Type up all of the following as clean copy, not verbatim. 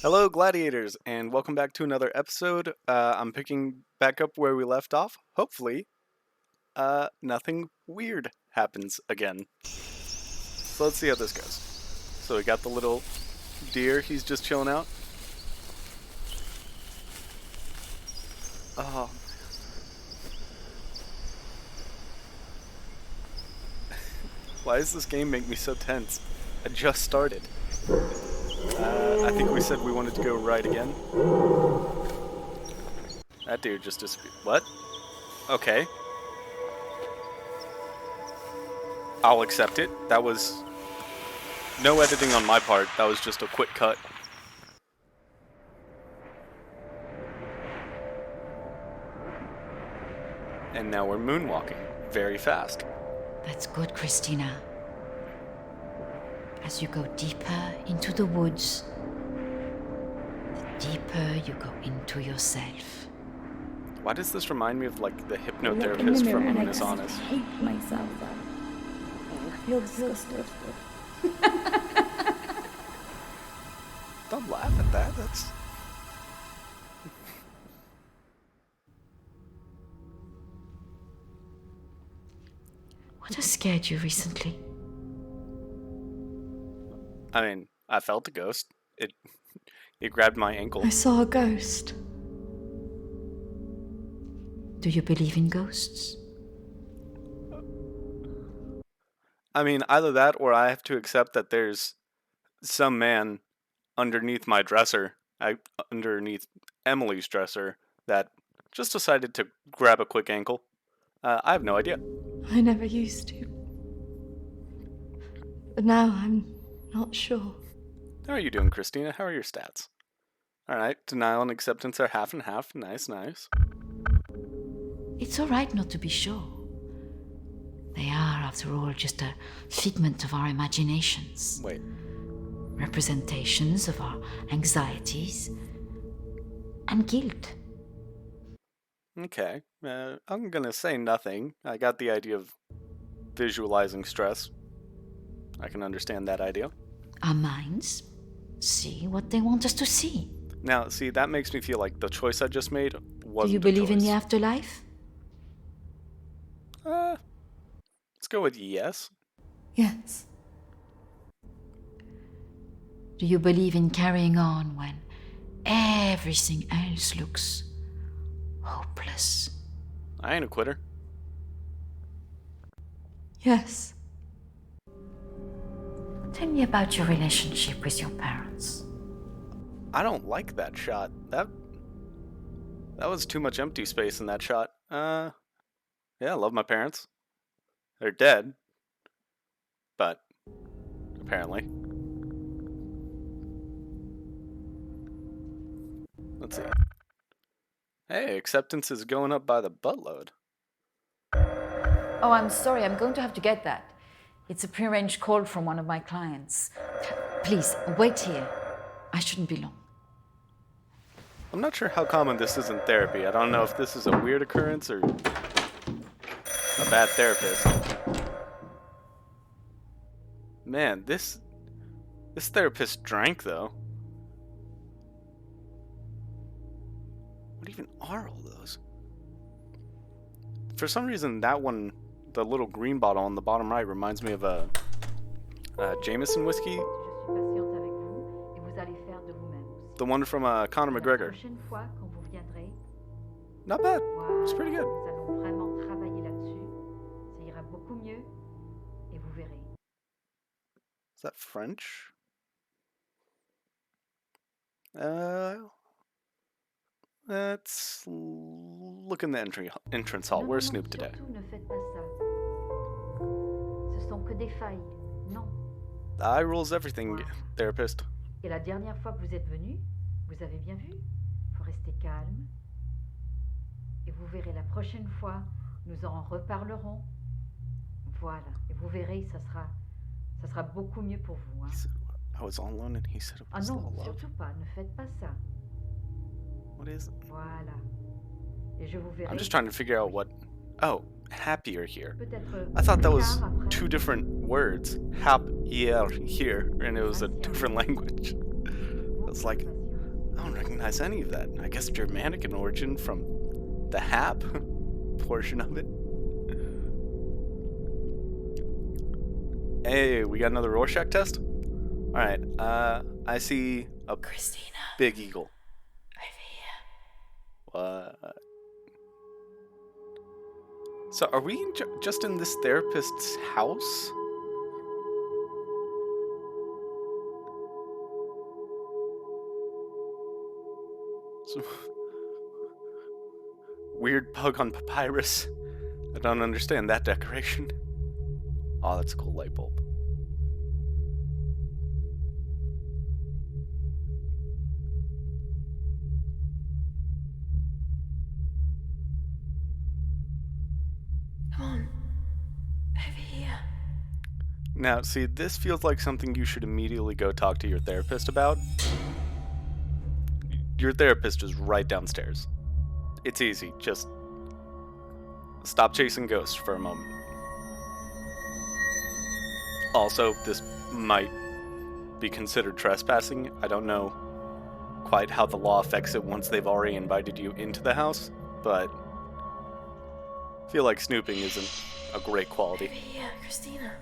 Hello, gladiators, and welcome back to another episode. I'm picking back up where we left off. Hopefully, nothing weird happens again. So let's see how this goes. So we got the little deer. He's just chilling out. Oh, why does this game make me so tense? I just started. I think we said we wanted to go right again. That dude just disappeared. What? Okay. I'll accept it. That was no editing on my part. That was just a quick cut. And now we're moonwalking very fast. That's good, Christina. As you go deeper into the woods, the deeper you go into yourself. Why does this remind me of like the Look in the hypnotherapist mirror from and I Luna's just Honest? hate myself. I feel exhausted. Don't laugh at that. That's What has scared you recently? I mean, I felt a ghost. It grabbed my ankle. I saw a ghost. Do you believe in ghosts? I mean, either that or I have to accept that there's some man underneath my dresser, underneath Emily's dresser, that just decided to grab a quick ankle. I have no idea. I never used to. But now I'm not sure. How are you doing, Christina? How are your stats? Alright, denial and acceptance are half and half. Nice, nice. It's all right not to be sure. They are, after all, just a figment of our imaginations. Wait, Representations of our anxieties and guilt. okay. I'm gonna say nothing. I got the idea of visualizing stress. I can understand that idea. Our minds see what they want us to see. Now, see, that makes me feel like the choice I just made wasn't Do you believe a in choice. the afterlife? Let's go with yes. Yes. Do you believe in carrying on when everything else looks hopeless? I ain't a quitter. Yes. Tell me about your relationship with your parents. I don't like that shot. That was too much empty space in that shot. Yeah, I love my parents. They're dead. But apparently. Let's see. Hey, acceptance is going up by the buttload. Oh, I'm sorry. I'm going to have to get that. It's a prearranged call from one of my clients. Please, wait here. I shouldn't be long. I'm not sure how common this is in therapy. I don't know if this is a weird occurrence or a bad therapist. Man, this therapist drank though. What even are all those? For some reason, that one, the little green bottle on the bottom right, reminds me of a Jameson whiskey. Je suis patiente avec vous et vous allez faire de vous-même aussi. The one from Conor La McGregor. prochaine fois, quand vous viendrez, Not bad. voilà, It's pretty good. nous allons vraiment travailler là-dessus. Ça ira beaucoup mieux et vous verrez. Is that French? Let's look in the entrance hall. Non, Where's non, Snoop today? surtout ne faites pas ça. Ce sont que des failles. Non. The eye rules everything, Voilà. therapist. Et la dernière fois que vous êtes venu, vous avez bien vu. Il faut rester calme. Et vous verrez la prochaine fois, nous en reparlerons. Voilà. Et vous verrez, ça sera beaucoup mieux pour vous. Hein. He said, I was all alone and he said it Ah was non, all love. surtout pas. Ne faites pas ça. What is it? Voilà. Et je vous verrai. I'm just trying to figure out what... Oh, happier here. Peut-être I thought that plus was tard, après. two different words. Happier here, and it was a different language. It's like, I don't recognize any of that. I guess Germanic in origin from the Hap portion of it. Hey, we got another Rorschach test? Alright, I see a Christina, big eagle. over here. What? So are we just in this therapist's house? So, weird bug on papyrus. I don't understand that decoration. Oh, that's a cool light bulb. Come on. Over here. Now, see, this feels like something you should immediately go talk to your therapist about. Your therapist is right downstairs. It's easy, just stop chasing ghosts for a moment. Also, this might be considered trespassing. I don't know quite how the law affects it once they've already invited you into the house, but I feel like snooping isn't a great quality. Over here, Christina.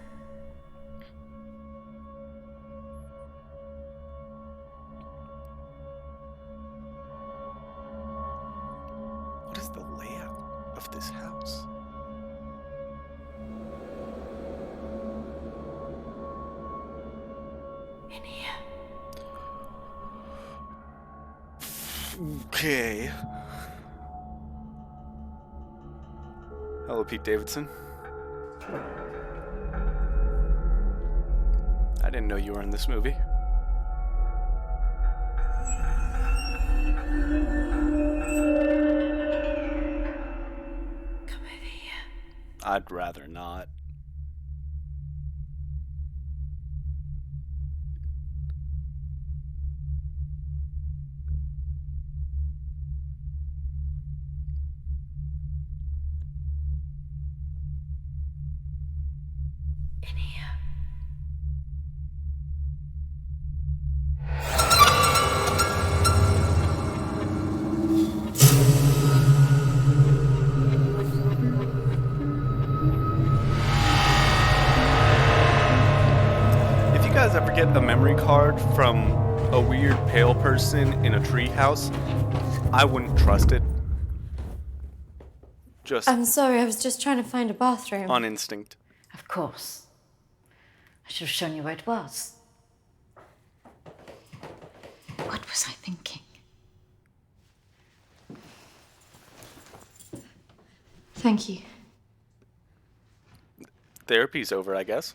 What is the layout of this house? In here. Okay. Hello, Pete Davidson. I didn't know you were in this movie. Come over here. I'd rather not. In here. If you guys ever get a memory card from a weird pale person in a treehouse, I wouldn't trust it. Just I'm sorry, I was just trying to find a bathroom. on instinct. Of course. I should have shown you where it was. What was I thinking? Thank you. Therapy's over, I guess.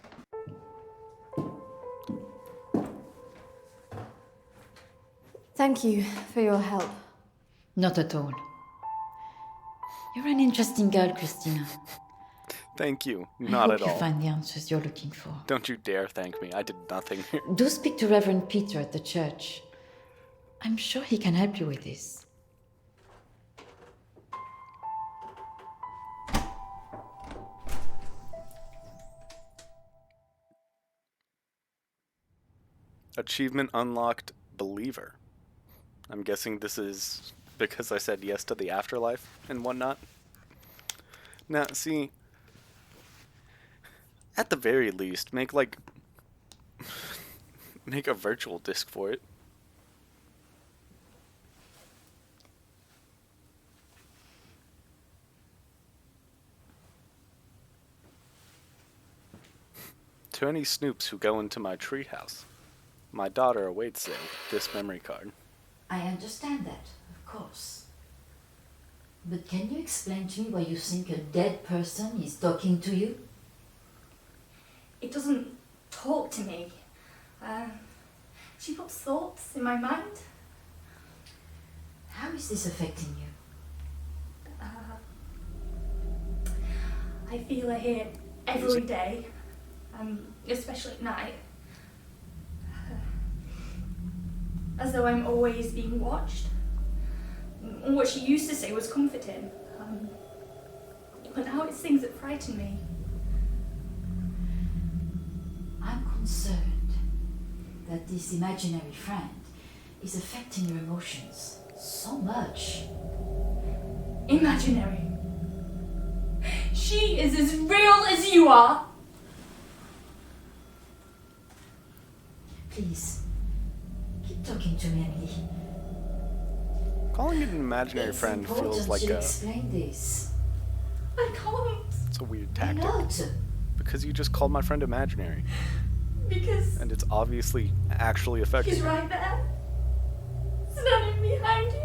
Thank you for your help. Not at all. You're an interesting girl, Christina. Thank you. I Not hope at all. you find the answers you're looking for. Don't you dare thank me. I did nothing here. Do speak to Reverend Peter at the church. I'm sure he can help you with this. Achievement unlocked, believer. I'm guessing this is because I said yes to the afterlife and whatnot. Now, see, at the very least, make a virtual disc for it. To any snoops who go into my treehouse, my daughter awaits this memory card. I understand that, of course. But can you explain to me why you think a dead person is talking to you? It doesn't talk to me. She puts thoughts in my mind. How is this affecting you? I feel her here every day, especially at night. As though I'm always being watched. What she used to say was comforting. But now it's things that frighten me. I'm concerned that this imaginary friend is affecting your emotions so much. Imaginary. She is as real as you are. Please, keep talking to me, Emily. Calling it an imaginary It's friend important feels like you a... explain this. I can't. It's a weird Why tactic. not? Because you just called my friend imaginary. Because And it's obviously actually affecting he's her. right there. Standing behind you.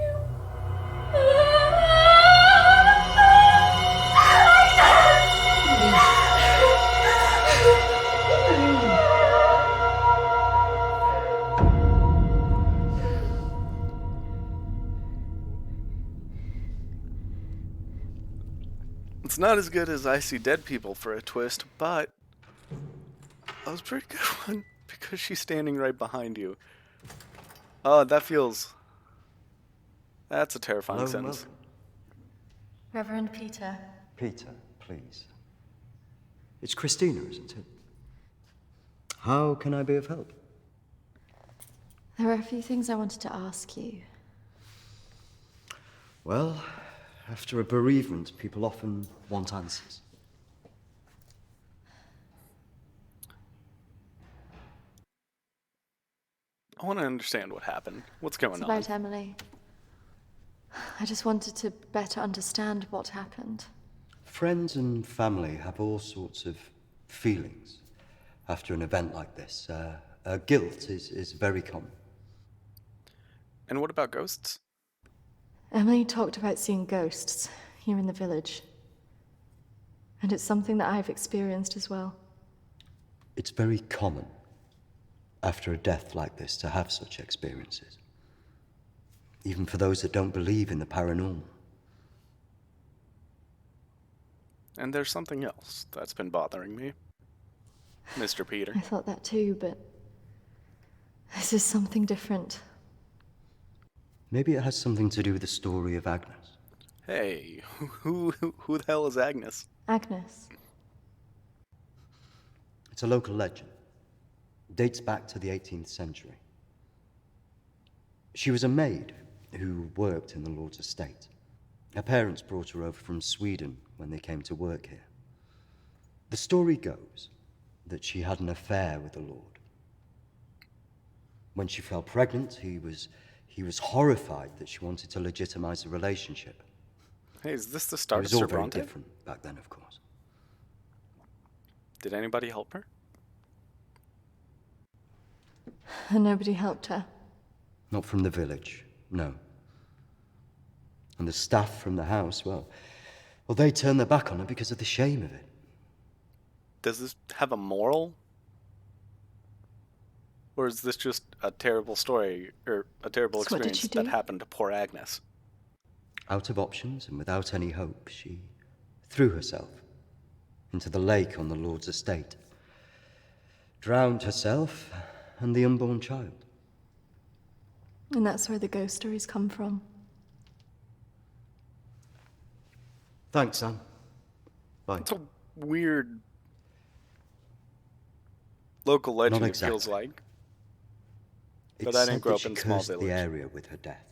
It's not as good as I See Dead People for a twist, but that was a pretty good one because she's standing right behind you. Oh, that feels... That's a terrifying Hello, sentence. welcome. Reverend Peter. Peter, please. It's Christina, isn't it? How can I be of help? There are a few things I wanted to ask you. Well, after a bereavement, people often want answers. I want to understand what happened. What's going It's on? about Emily. I just wanted to better understand what happened. Friends and family have all sorts of feelings after an event like this. Guilt is very common. And what about ghosts? Emily talked about seeing ghosts here in the village. And it's something that I've experienced as well. It's very common after a death like this to have such experiences. Even for those that don't believe in the paranormal. And there's something else that's been bothering me. Mr. Peter. I thought that too, but this is something different. Maybe it has something to do with the story of Agnes. Hey, who the hell is Agnes? Agnes. It's a local legend. It dates back to the 18th century. She was a maid who worked in the Lord's estate. Her parents brought her over from Sweden when they came to work here. The story goes that she had an affair with the Lord. When she fell pregnant, he was horrified that she wanted to legitimize the relationship. Hey, is this the It start of was all very Cervantes? different back then, of course. Did anybody help her? And nobody helped her. Not from the village, no. And the staff from the house, well, they turned their back on her because of the shame of it. Does this have a moral? Or is this just a terrible story, or a terrible So what did experience she that do? happened to poor Agnes? Out of options and without any hope, she threw herself into the lake on the Lord's estate, drowned herself and the unborn child. And that's where the ghost stories come from. Thanks, Sam. Bye. It's a weird local legend, Not it feels exactly. like. It's But I didn't said grow that up she in a small cursed village. the area with her death,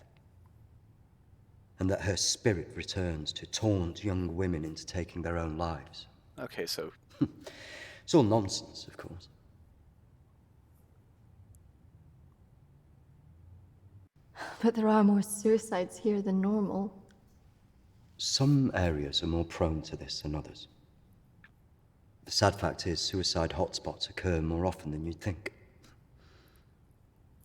and that her spirit returns to taunt young women into taking their own lives. Okay, so It's all nonsense, of course. But there are more suicides here than normal. Some areas are more prone to this than others. The sad fact is, suicide hotspots occur more often than you'd think.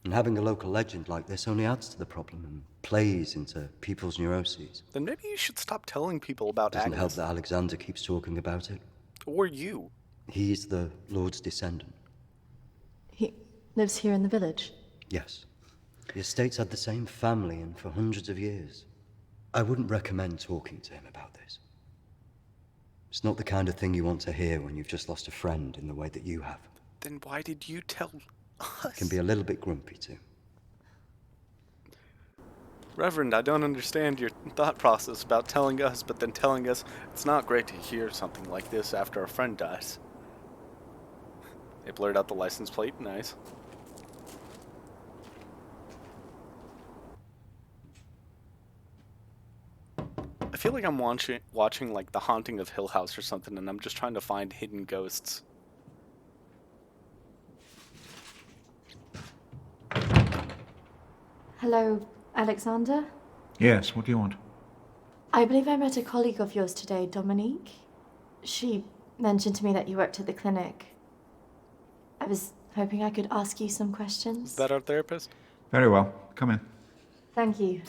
And having a local legend like this only adds to the problem and plays into people's neuroses. then maybe you should stop telling people about Doesn't help Agnes. that Alexander keeps talking about it. Or you. He's the Lord's descendant. He lives here in the village. Yes. The estate's had the same family and for hundreds of years. I wouldn't recommend talking to him about this. It's not the kind of thing you want to hear when you've just lost a friend in the way that you have. Then why did you tell us? It can be a little bit grumpy too. Reverend, I don't understand your thought process about telling us, but then telling us it's not great to hear something like this after a friend dies. They blurred out the license plate. Nice. I feel like I'm watching like The Haunting of Hill House or something, and I'm just trying to find hidden ghosts. Hello, Alexander? Yes, what do you want? I believe I met a colleague of yours today, Dominique. She mentioned to me that you worked at the clinic. I was hoping I could ask you some questions. Is that our therapist? Very well. Come in. Thank you.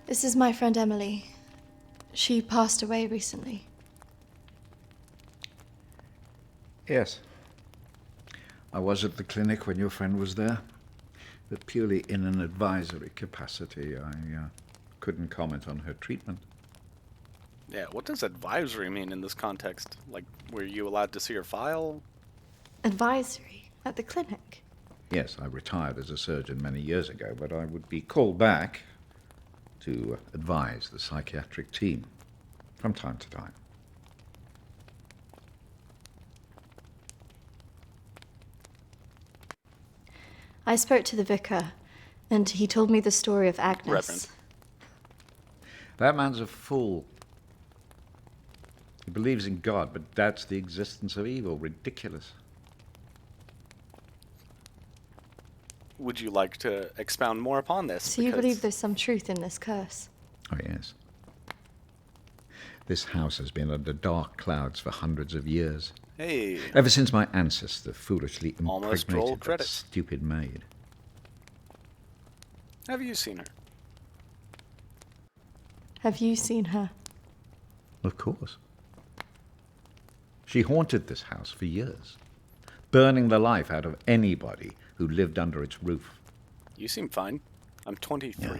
This is my friend Emily. She passed away recently. Yes. I was at the clinic when your friend was there, but purely in an advisory capacity. I couldn't comment on her treatment. Yeah, what does advisory mean in this context? Like, were you allowed to see her file? Advisory? At the clinic? Yes, I retired as a surgeon many years ago, but I would be called back to advise the psychiatric team from time to time. I spoke to the vicar, and he told me the story of Agnes. Reverend. That man's a fool. He believes in God, but doubts the existence of evil. Ridiculous. Would you like to expound more upon this? So you believe there's some truth in this curse? Oh, yes. This house has been under dark clouds for hundreds of years. Hey. Ever since my ancestor foolishly Almost roll impregnated that credits. stupid maid. Have you seen her? Have you seen her? Of course. She haunted this house for years, burning the life out of anybody who lived under its roof. You seem fine. I'm 23. Yeah.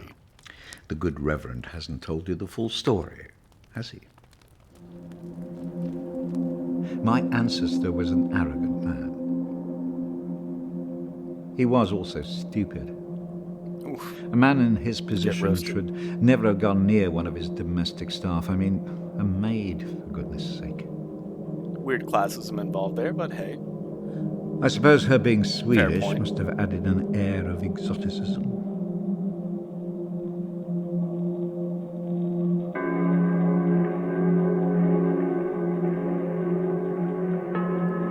The good Reverend hasn't told you the full story, has he? My ancestor was an arrogant man. He was also stupid. Oof. A man in his position roasted. should never have gone near one of his domestic staff. I mean, a maid, for goodness sake. Weird classism involved there, but hey. I suppose her being Swedish point. must have added an air of exoticism.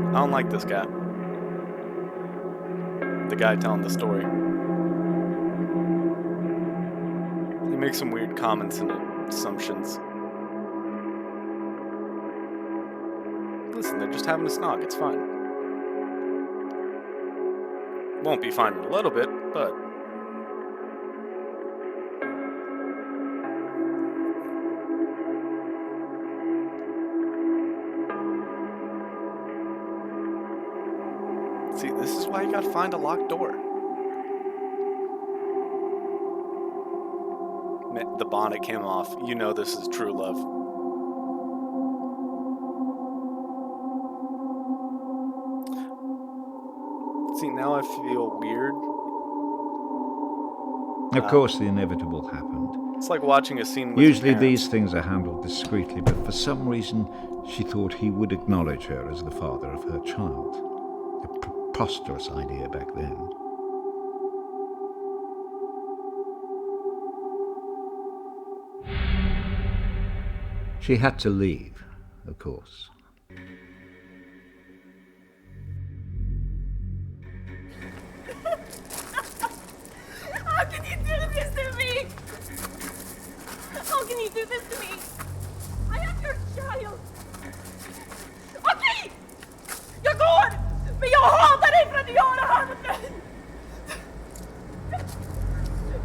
I don't like this guy. The guy telling the story. He makes some weird comments and assumptions. Listen, they're just having a snog. It's fine. Won't be fine in a little bit, but... See, this is why you gotta find a locked door. The bonnet came off. You know this is true love. See, now I feel weird. Of course, the inevitable happened. It's like watching a scene with Usually your parents. these things are handled discreetly, but for some reason she thought he would acknowledge her as the father of her child. A preposterous idea back then. She had to leave, of course. How can you do this to me? How can you do this to me? I am your child. Okej! Jag går! Men jag hatar dig för att du gör det här mot mig!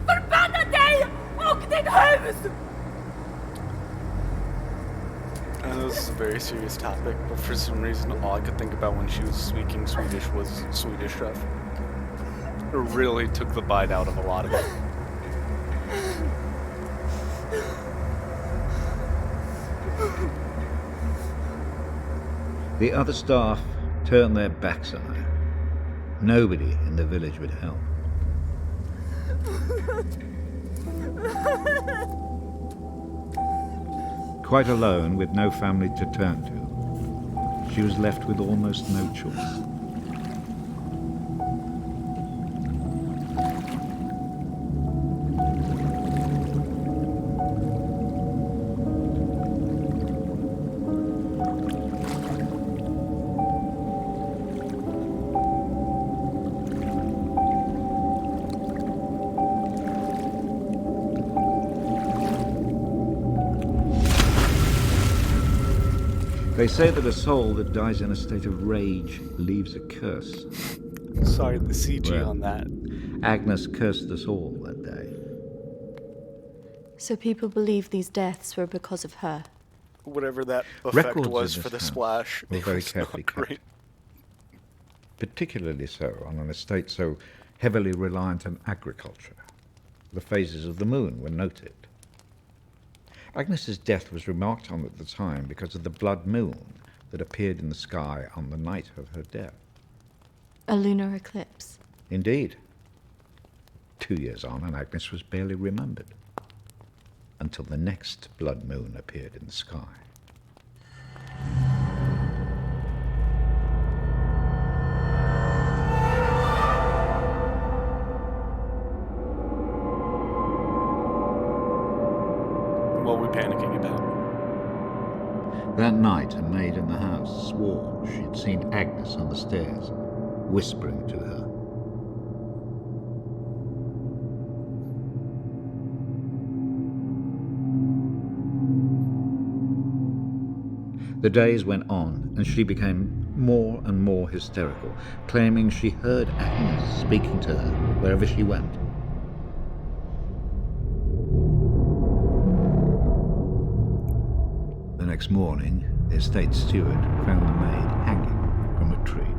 Förbanna dig och ditt hus! I know this is a very serious topic, but for some reason all I could think about when she was speaking Swedish was Swedish stuff. It really took the bite out of a lot of it. The other staff turned their backs on her. Nobody in the village would help. Quite alone, with no family to turn to, She was left with almost no choice. They say that a soul that dies in a state of rage leaves a curse. Sorry, the CG Well. on that. Agnes cursed us all that day. So people believe these deaths were because of her. Whatever that effect Records was in for the this house splash, were it very was carefully not kept. great. Particularly so on an estate so heavily reliant on agriculture. The phases of the moon were noted. Agnes's death was remarked on at the time because of the blood moon that appeared in the sky on the night of her death. A lunar eclipse. Indeed. 2 years on, and Agnes was barely remembered, until the next blood moon appeared in the sky. What are we panicking about? That night, a maid in the house swore she'd seen Agnes on the stairs, whispering to her. The days went on, and she became more and more hysterical, claiming she heard Agnes speaking to her wherever she went. The next morning, the estate steward found the maid hanging from a tree.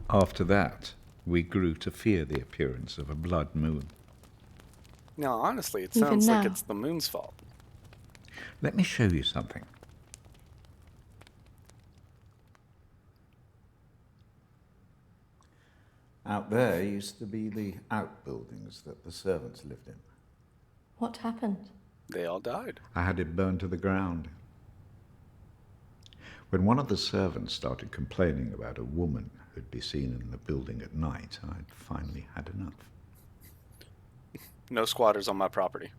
After that, we grew to fear the appearance of a blood moon. No, honestly, it Even sounds like now. it's the moon's fault. Let me show you something. Out there used to be the outbuildings that the servants lived in. What happened? They all died. I had it burned to the ground. When one of the servants started complaining about a woman who'd be seen in the building at night, I'd finally had enough. No squatters on my property.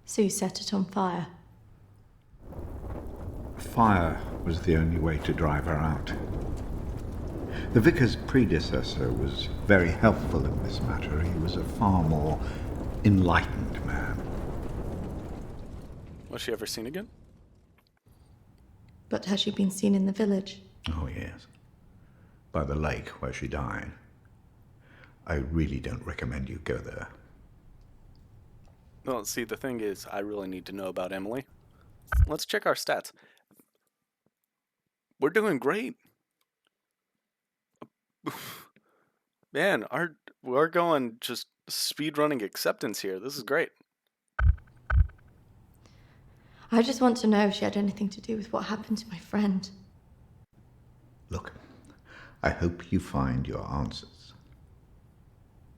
So you set it on fire. Fire was the only way to drive her out. The vicar's predecessor was very helpful in this matter. He was a far more enlightened man. Was she ever seen again? But has she been seen in the village? Oh, yes. By the lake where she died. I really don't recommend you go there. Well, see, the thing is, I really need to know about Emily. Let's check our stats. We're doing great. Man, we're going just speedrunning acceptance here. This is great. I just want to know if she had anything to do with what happened to my friend. Look, I hope you find your answers.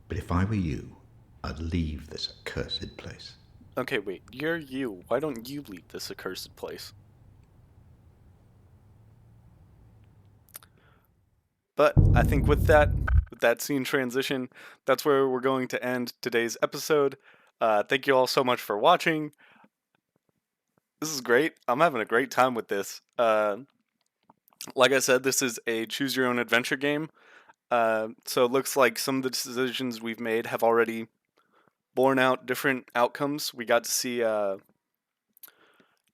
But if I were you, I'd leave this accursed place. Okay, wait. You're you. Why don't you leave this accursed place? But I think with that scene transition, that's where we're going to end today's episode. Thank you all so much for watching. This is great. I'm having a great time with this. Like I said, this is a choose your own adventure game. So it looks like some of the decisions we've made have already borne out different outcomes. We got to see, I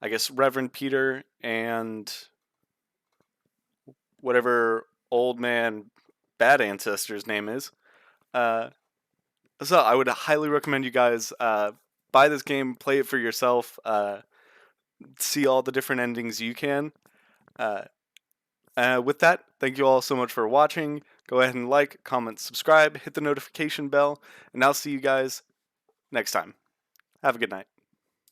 guess, Reverend Peter and whatever old man bad ancestor's name is. So I would highly recommend you guys buy this game, play it for yourself, see all the different endings you can. With that, thank you all so much for watching. Go ahead and like, comment, subscribe, hit the notification bell, and I'll see you guys next time. Have a good night.